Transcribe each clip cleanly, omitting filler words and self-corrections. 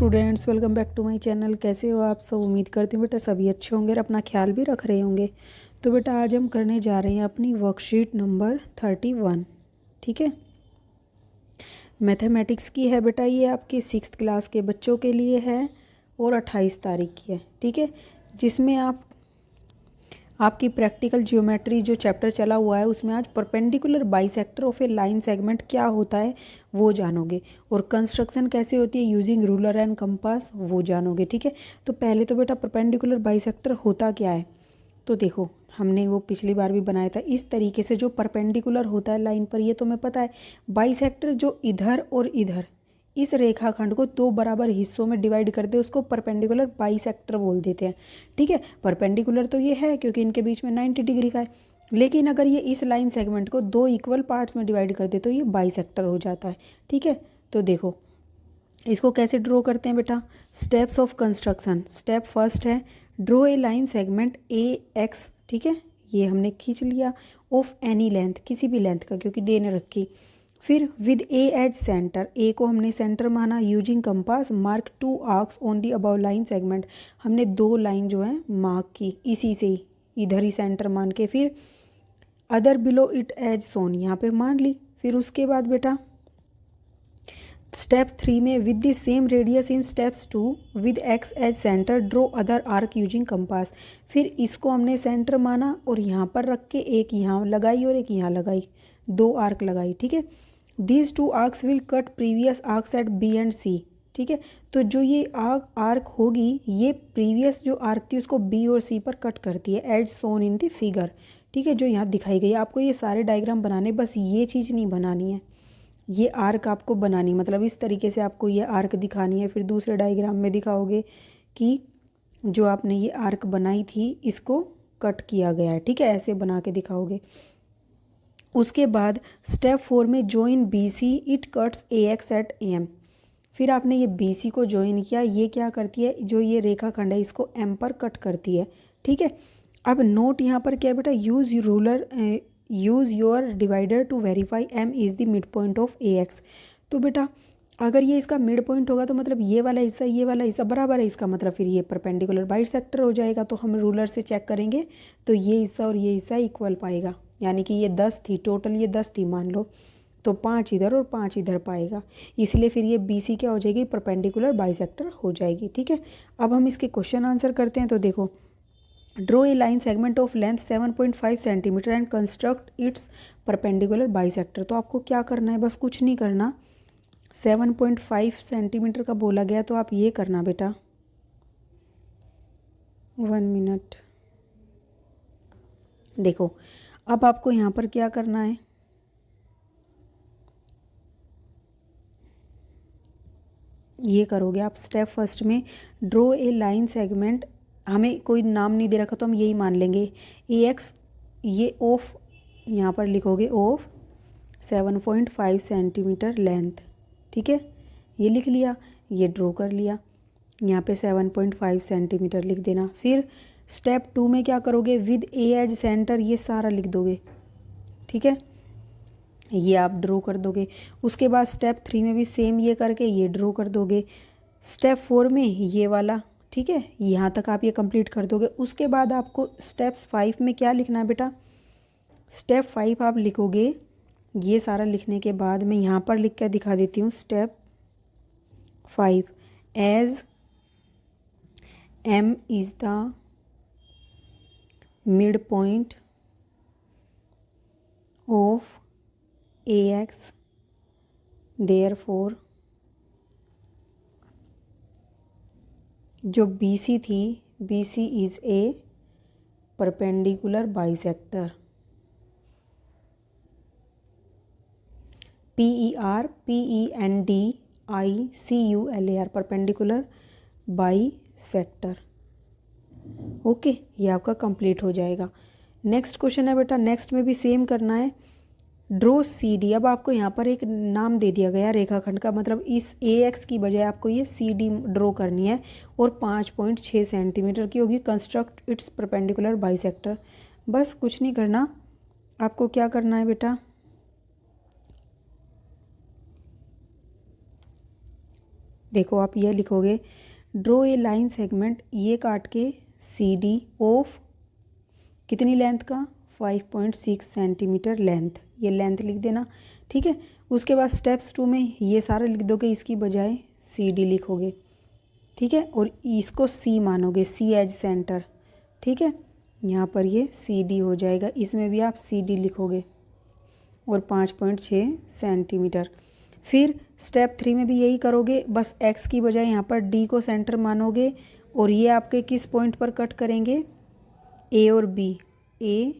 Students, welcome back to my channel. कैसे हो आप सब? उम्मीद करती हूँ बेटा सभी अच्छे होंगे और अपना ख्याल भी रख रहे होंगे। तो बेटा आज हम करने जा रहे हैं अपनी वर्कशीट नंबर 31। ठीक है, मैथमेटिक्स की है बेटा। ये आपके 6th क्लास के बच्चों के लिए है और 28 तारीख की है। ठीक है, जिसमें आपकी प्रैक्टिकल ज्योमेट्री जो चैप्टर चला हुआ है उसमें आज perpendicular bisector of A line segment क्या होता है वो जानोगे, और कंस्ट्रक्शन कैसे होती है यूजिंग रूलर एंड कंपास वो जानोगे। ठीक है, तो पहले तो बेटा परपेंडिकुलर बाइसेक्टर होता क्या है, तो देखो हमने वो पिछली बार भी बनाया था इस तरीके से। जो परपेंडिकुलर होता है लाइन पर, ये तुम्हें पता है। बाइसेक्टर जो इधर और इधर इस रेखाखंड को दो बराबर हिस्सों में डिवाइड कर दे उसको परपेंडिकुलर बाइसेक्टर बोल देते हैं। ठीक है, परपेंडिकुलर तो ये है क्योंकि इनके बीच में 90 डिग्री का है, लेकिन अगर ये इस लाइन सेगमेंट को दो इक्वल पार्ट्स में डिवाइड कर दे तो ये बाइसेक्टर हो जाता है। ठीक है, तो देखो इसको कैसे ड्रॉ करते हैं बेटा। Steps of construction. Step first है draw a line segment A X. ठीक है, ये हमने खींच लिया। ऑफ एनी लेंथ, किसी भी लेंथ का क्योंकि दे ने रखी। फिर विद ए एज सेंटर, ए को हमने सेंटर माना। Using compass mark 2 arcs on the above line segment, हमने 2 लाइन जो है मार्क की इसी से ही, इधर ही सेंटर मान के। फिर अदर बिलो इट एज सोन, यहाँ पे मान ली। फिर उसके बाद बेटा स्टेप 3 में with the same radius in steps 2 with X as centre draw other arc using compass. फिर इसको हमने सेंटर माना और यहाँ पर रख के एक यहाँ लगाई और एक यहाँ लगाई, 2 आर्क लगाई। ठीक है, these 2 arcs will cut previous arcs at B and C. ठीक है, तो जो ये आर्क होगी ये प्रीवियस जो आर्क थी उसको बी और सी पर कट करती है, as shown in the figure. ठीक है, जो यहाँ दिखाई गई है। आपको ये सारे डायग्राम बनाने, बस ये चीज़ नहीं बनानी है, ये आर्क आपको बनानी, मतलब इस तरीके से आपको ये आर्क दिखानी है। फिर दूसरे डायग्राम में दिखाओगे कि जो आपने ये आर्क बनाई थी इसको कट किया गया है। ठीक है, ऐसे बना के दिखाओगे। उसके बाद स्टेप 4 में join B C it cuts A X at A M. फिर आपने ये बी सी को जॉइन किया, ये क्या करती है, जो ये रेखाखंड है इसको एम पर कट करती है। ठीक है, अब नोट यहाँ पर क्या है बेटा, use ruler use your divider to verify M is the mid point of A X. तो बेटा अगर ये इसका मिड पॉइंट होगा तो मतलब ये वाला हिस्सा ये वाला हिस्सा बराबर है इसका, मतलब फिर ये परपेंडिकुलर बाइसेक्टर हो जाएगा। तो हम रूलर से चेक करेंगे तो ये हिस्सा और ये हिस्सा इक्वल पाएगा, यानी कि ये 10 थी टोटल, ये 10 थी मान लो, तो 5 इधर और 5 इधर पाएगा, इसलिए फिर ये बी सी क्या हो जाएगी, परपेंडिकुलर बाइसेक्टर हो जाएगी। ठीक है, अब हम इसके क्वेश्चन आंसर करते हैं। तो देखो draw a line segment of length 7.5 centimetre and construct it's perpendicular bisector. तो आपको क्या करना है, बस कुछ नहीं करना। 7.5 सेंटीमीटर का बोला गया तो आप ये करना बेटा, 1 मिनट। देखो अब आपको यहाँ पर क्या करना है, ये करोगे आप स्टेप फर्स्ट में ड्रॉ ए लाइन सेगमेंट, हमें कोई नाम नहीं दे रखा तो हम यही मान लेंगे ए एक्स, ये ऑफ यहाँ पर लिखोगे ऑफ 7.5 सेंटीमीटर लेंथ। ठीक है, ये लिख लिया, ये ड्रॉ कर लिया, यहाँ पे 7.5 सेंटीमीटर लिख देना। फिर स्टेप 2 में क्या करोगे, विद ए एज सेंटर ये सारा लिख दोगे। ठीक है, ये आप ड्रॉ कर दोगे। उसके बाद स्टेप 3 में भी सेम ये करके ये ड्रॉ कर दोगे। स्टेप 4 में ये वाला, ठीक है, यहाँ तक आप ये कंप्लीट कर दोगे। उसके बाद आपको स्टेप्स 5 में क्या लिखना है बेटा, स्टेप 5 आप लिखोगे। ये सारा लिखने के बाद मैं यहाँ पर लिख कर दिखा देती हूँ। Step 5 as M is the mid point of A X, therefore जो बी सी थी, B C is a perpendicular bisector, PERPENDICULAR perpendicular bisector. Okay, ये आपका कंप्लीट हो जाएगा। नेक्स्ट क्वेश्चन है बेटा, नेक्स्ट में भी सेम करना है। Draw C D. अब आपको यहाँ पर एक नाम दे दिया गया रेखाखंड का, मतलब इस ए एक्स की बजाय आपको ये सी डी ड्रॉ करनी है और 5.6 सेंटीमीटर की होगी। Construct it's perpendicular bisector. बस कुछ नहीं करना, आपको क्या करना है बेटा, देखो आप ये लिखोगे, ड्रॉ ए लाइन सेगमेंट, ये काट के सी डी ऑफ कितनी लेंथ का, 5.6 सेंटीमीटर लेंथ, ये लेंथ लिख देना। ठीक है, उसके बाद स्टेप्स 2 में ये सारा लिख दोगे, इसकी बजाय सी डी लिखोगे। ठीक है, और इसको सी मानोगे, सी एज सेंटर। ठीक है, यहाँ पर ये सी डी हो जाएगा, इसमें भी आप सी डी लिखोगे और 5.6 सेंटीमीटर। फिर स्टेप 3 में भी यही करोगे, बस एक्स की बजाय यहाँ पर डी को सेंटर मानोगे और ये आपके किस पॉइंट पर कट करेंगे, ए और बी, ए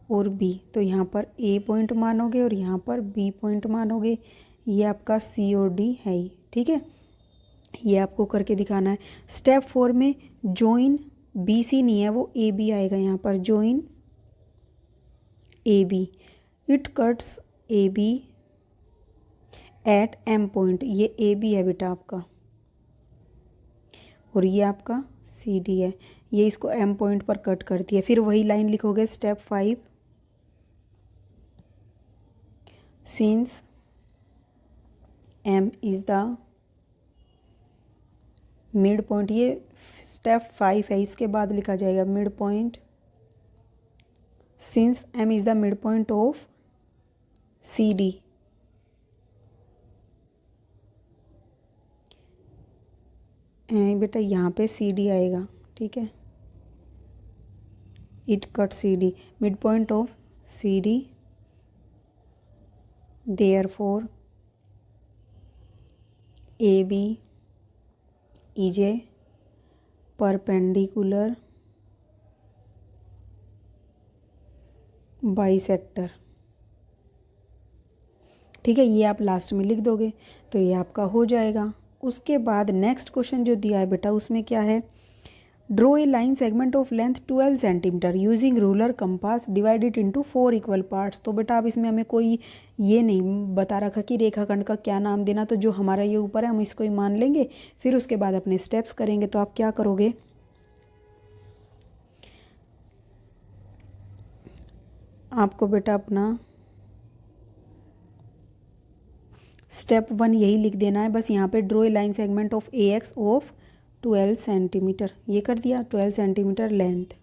और बी। तो यहाँ पर ए पॉइंट मानोगे और यहाँ पर बी पॉइंट मानोगे, ये आपका सी और डी है ही। ठीक है, ये आपको करके दिखाना है। स्टेप 4 में जॉइन बी सी नहीं है, वो ए बी आएगा, यहाँ पर join A B, it cuts A B at M point, ये ए बी है बेटा आपका और ये आपका सी डी है, ये इसको एम पॉइंट पर कट करती है। फिर वही लाइन लिखोगे step 5, since M is the mid point, ये स्टेप 5 है, इसके बाद लिखा जाएगा mid point, since M is the mid point of C D. बेटा यहाँ पे सी डी आएगा। ठीक है, it cut C D, mid point of C D, therefore A B is a perpendicular bisector. ठीक है, ये आप लास्ट में लिख दोगे तो ये आपका हो जाएगा। उसके बाद नेक्स्ट क्वेश्चन जो दिया है बेटा, उसमें क्या है, draw a line segment of length 12 centimetre using ruler compass, divide it into 4 equal parts. तो बेटा अब इसमें हमें कोई ये नहीं बता रखा कि रेखाखंड का क्या नाम देना, तो जो हमारा ये ऊपर है हम इसको ही मान लेंगे, फिर उसके बाद अपने स्टेप्स करेंगे। तो आप क्या करोगे, आपको बेटा अपना स्टेप 1 यही लिख देना है, बस यहाँ पे draw a line segment of A x of 12 centimetre, ये कर दिया 12 सेंटीमीटर लेंथ।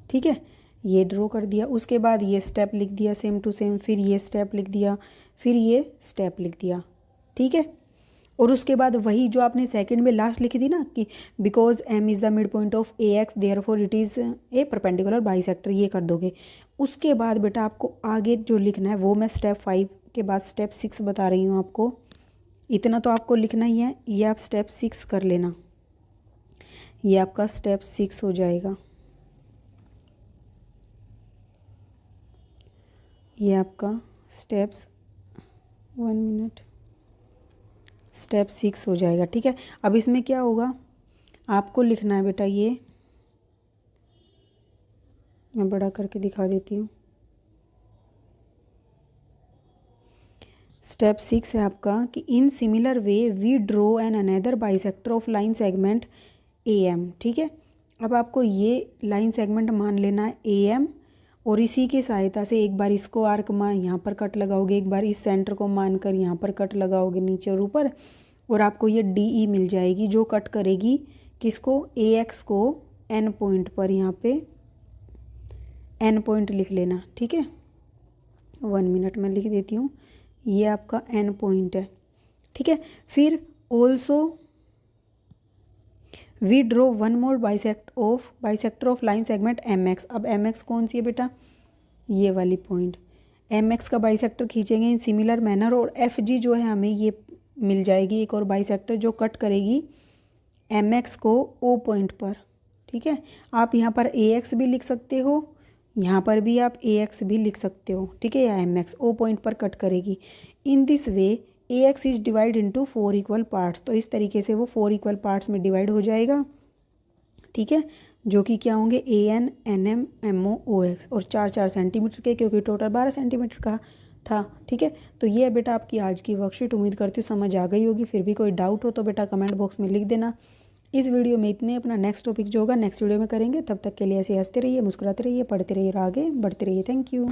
ठीक है, ये ड्रॉ कर दिया। उसके बाद ये स्टेप लिख दिया सेम टू सेम, फिर ये स्टेप लिख दिया, फिर ये स्टेप लिख दिया। ठीक है, और उसके बाद वही जो आपने सेकंड में लास्ट लिखी थी ना कि because M is the mid point of A X therefore it is a perpendicular bisector, ये कर दोगे। उसके बाद बेटा आपको आगे जो लिखना है वो मैं स्टेप 5 के बाद स्टेप 6 बता रही हूँ आपको, इतना तो आपको लिखना ही है। ये आप स्टेप 6 कर लेना, ये आपका स्टेप 6 हो जाएगा। ये आपका स्टेप्स 1 मिनट स्टेप 6 हो जाएगा। ठीक है, अब इसमें क्या होगा, आपको लिखना है बेटा, ये मैं बड़ा करके दिखा देती हूँ। स्टेप 6 है आपका कि in similar way we draw an another bisector of line segment A M. ठीक है, अब आपको ये लाइन सेगमेंट मान लेना है ए एम, और इसी की सहायता से एक बार इसको आर्क मान यहाँ पर कट लगाओगे, एक बार इस सेंटर को मानकर यहाँ पर कट लगाओगे नीचे और ऊपर, और आपको ये डी ई मिल जाएगी जो कट करेगी किसको, ए एक्स को एन पॉइंट पर। यहाँ पे एन पॉइंट लिख लेना। ठीक है, 1 मिनट में लिख देती हूँ, ये आपका एन पॉइंट है। ठीक है, फिर also we draw one more bisector of line segment M X. अब एम एक्स कौन सी है बेटा, ये वाली पॉइंट, एम एक्स का बाइसेक्टर खींचेंगे इन सिमिलर मैनर, और एफ जी जो है हमें ये मिल जाएगी एक और बाइसेक्टर जो कट करेगी एम एक्स को ओ पॉइंट पर। ठीक है, आप यहाँ पर ए एक्स भी लिख सकते हो, यहाँ पर भी आप ए एक्स भी लिख सकते हो। ठीक है, या एम एक्स ओ पॉइंट पर कट करेगी। In this way A x is divide into 4 equal parts, तो इस तरीके से वो 4 इक्वल पार्ट्स में डिवाइड हो जाएगा। ठीक है, जो कि क्या होंगे, A N N M M O O X, और 4-4 सेंटीमीटर के, क्योंकि टोटल 12 सेंटीमीटर का था। ठीक है, तो ये है बेटा आपकी आज की वर्कशीट। उम्मीद करती हूँ समझ आ गई होगी। फिर भी कोई डाउट हो तो बेटा कमेंट बॉक्स में लिख देना। इस वीडियो में इतने, अपना नेक्स्ट टॉपिक जो होगा नेक्स्ट वीडियो में करेंगे। तब तक के लिए ऐसे हंसते रहिए, मुस्कुराते रहिए, पढ़ते रहिए और आगे बढ़ते रहिए। Thank you.